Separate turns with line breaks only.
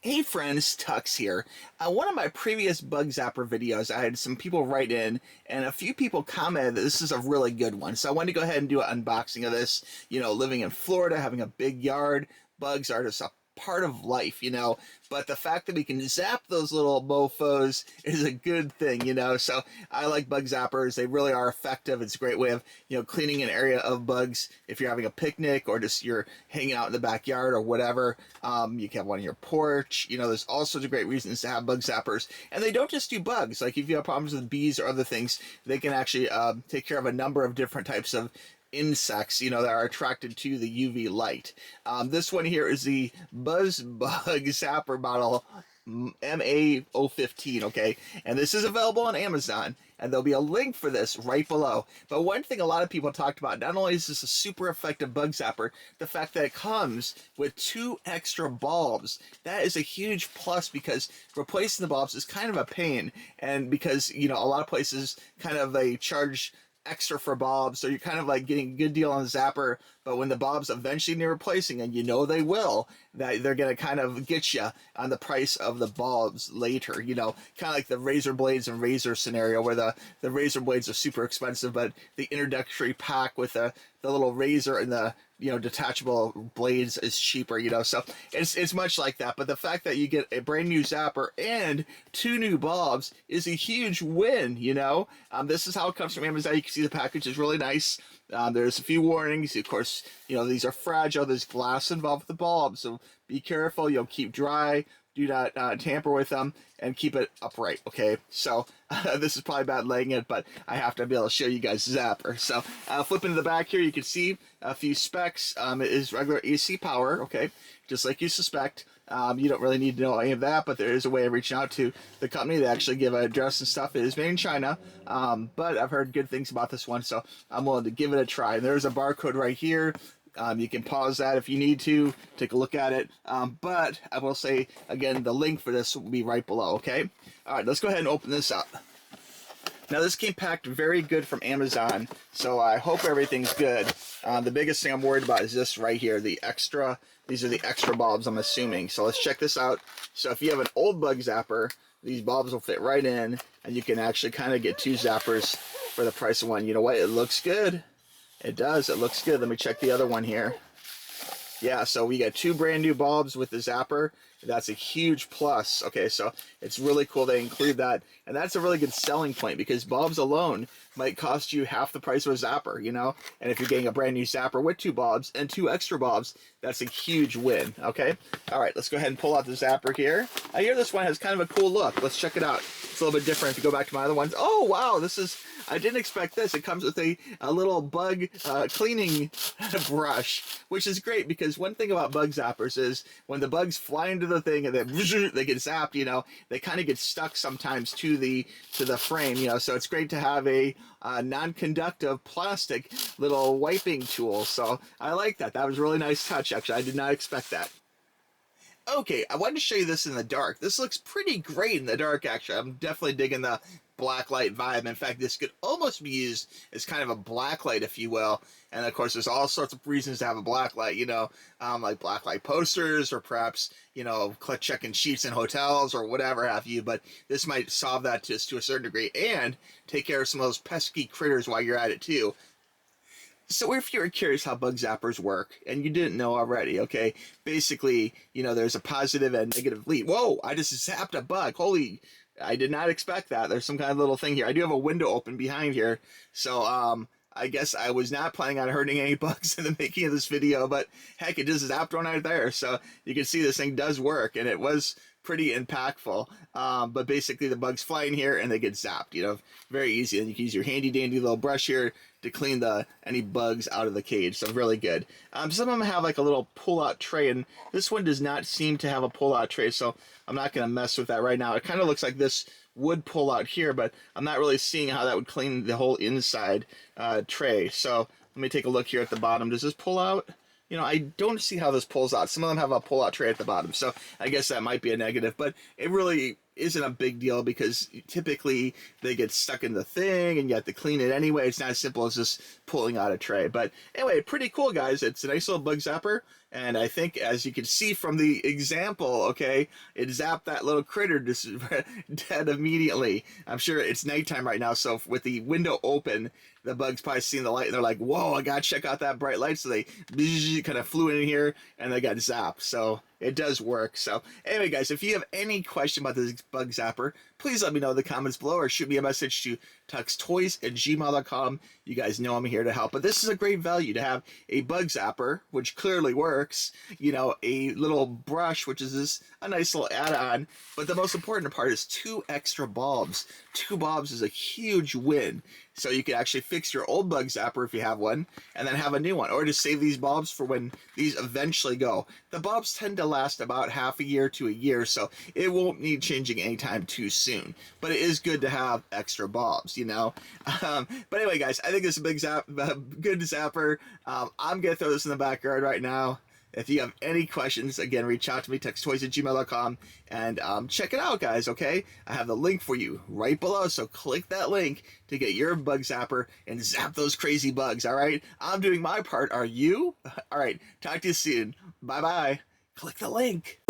Hey friends, TUXX here. One of my previous Bug Zapper videos, I had some people write in, and a few people commented that this is a really good one. So I wanted to go ahead and do an unboxing of this. You know, living in Florida, having a big yard, bugs are just a part of life, you know, but the fact that we can zap those little mofos is a good thing, you know. So I like bug zappers. They really are effective. It's a great way of, you know, cleaning an area of bugs if you're having a picnic or just you're hanging out in the backyard or whatever. You can have one on your porch. You know, there's all sorts of great reasons to have bug zappers, and they don't just do bugs. Like if you have problems with bees or other things, they can actually take care of a number of different types of insects, you know, that are attracted to the UV light. This one here is the BUZBUG Zapper model MA015, okay? And this is available on Amazon, and there'll be a link for this right below. But one thing a lot of people talked about, not only is this a super effective bug zapper, the fact that it comes with 2 extra bulbs. That is a huge plus because replacing the bulbs is kind of a pain, and because, you know, a lot of places kind of they charge extra for bulbs, so you're kind of like getting a good deal on the zapper, but when the bulbs eventually need replacing, and you know they will, that they're going to kind of get you on the price of the bulbs later, you know, kind of like the razor blades and razor scenario where the razor blades are super expensive, but the introductory pack with the little razor and the, you know, detachable blades is cheaper, you know. So it's much like that. But the fact that you get a brand new zapper and 2 new bulbs is a huge win, you know. This is how it comes from Amazon. You can see the package is really nice. There's a few warnings. Of course, you know, these are fragile. There's glass involved with the bulb, so be careful. You'll keep dry. Do not tamper with them, and keep it upright, okay? So this is probably bad laying it, but I have to be able to show you guys the zapper. So flipping to the back here, you can see a few specs. It is regular AC power, okay? Just like you suspect. You don't really need to know any of that, but there is a way of reaching out to the company. They actually give an address and stuff. It is made in China, but I've heard good things about this one, so I'm willing to give it a try. And there's a barcode right here. You can pause that if you need to, take a look at it. But I will say, again, the link for this will be right below, okay? All right, let's go ahead and open this up. Now, this came packed very good from Amazon, so I hope everything's good. The biggest thing I'm worried about is this right here, the extra, these are the extra bulbs, I'm assuming. So let's check this out. So if you have an old bug zapper, these bulbs will fit right in, and you can actually kind of get 2 zappers for the price of one. You know what? It looks good. It does. It looks good. Let me check the other one here. Yeah, so we got 2 brand new bulbs with the zapper. That's a huge plus. Okay, so it's really cool they include that. And that's a really good selling point because bulbs alone might cost you half the price of a zapper, you know? And if you're getting a brand new zapper with 2 bulbs and 2 extra bulbs, that's a huge win, okay? All right, let's go ahead and pull out the zapper here. I hear this one has kind of a cool look. Let's check it out. It's a little bit different if you go back to my other ones. Oh, wow, this is, I didn't expect this. It comes with a little bug cleaning brush, which is great because one thing about bug zappers is when the bugs fly into the thing and then they get zapped, you know, they kind of get stuck sometimes to the frame, you know, so it's great to have a non-conductive plastic little wiping tool. So I like that. That was a really nice touch, actually. I did not expect that. Okay, I wanted to show you this in the dark. This looks pretty great in the dark, actually. I'm definitely digging the black light vibe. In fact, this could almost be used as kind of a black light, if you will. And of course, there's all sorts of reasons to have a black light, you know, like black light posters or perhaps, you know, checking sheets in hotels or whatever have you. But this might solve that just to a certain degree and take care of some of those pesky critters while you're at it, too. So if you're curious how bug zappers work, and you didn't know already, okay, basically, you know, there's a positive and negative lead. Whoa, I just zapped a bug. Holy, I did not expect that. There's some kind of little thing here. I do have a window open behind here, so I guess I was not planning on hurting any bugs in the making of this video, but heck, it just zapped one right there. So you can see this thing does work, and it was pretty impactful. But basically the bugs fly in here and they get zapped, you know, very easy. And you can use your handy dandy little brush here to clean any bugs out of the cage. So really good. Some of them have like a little pull-out tray, and this one does not seem to have a pull-out tray, so I'm not going to mess with that right now. It kind of looks like this would pull out here, but I'm not really seeing how that would clean the whole inside tray. So let me take a look here at the bottom. Does this pull out? You know, I don't see how this pulls out. Some of them have a pull-out tray at the bottom, so I guess that might be a negative, but it really isn't a big deal because typically they get stuck in the thing and you have to clean it anyway. It's not as simple as just pulling out a tray. But anyway, pretty cool, guys. It's a nice little bug zapper. And I think, as you can see from the example, okay, it zapped that little critter just dead immediately. I'm sure it's nighttime right now, so with the window open, the bugs probably seen the light and they're like, "Whoa, I gotta check out that bright light." So they kind of flew in here and they got zapped. So it does work. So anyway, guys, if you have any question about this bug zapper, please let me know in the comments below or shoot me a message to tuxtoys@gmail.com. You guys know I'm here to help. But this is a great value to have a bug zapper, which clearly works, you know, a little brush, which is a nice little add-on. But the most important part is 2 extra bulbs. 2 bulbs is a huge win. So you can actually fix your old bug zapper if you have one, and then have a new one, or just save these bulbs for when these eventually go. The bulbs tend to last about half a year to a year, so it won't need changing anytime too soon. But it is good to have extra bulbs, you know. But anyway, guys, I think it's a big good zapper. I'm gonna throw this in the backyard right now. If you have any questions, again, reach out to me, tuxtoys@gmail.com, and check it out, guys, okay? I have the link for you right below, so click that link to get your bug zapper and zap those crazy bugs, all right? I'm doing my part. Are you? All right, talk to you soon. Bye-bye. Click the link.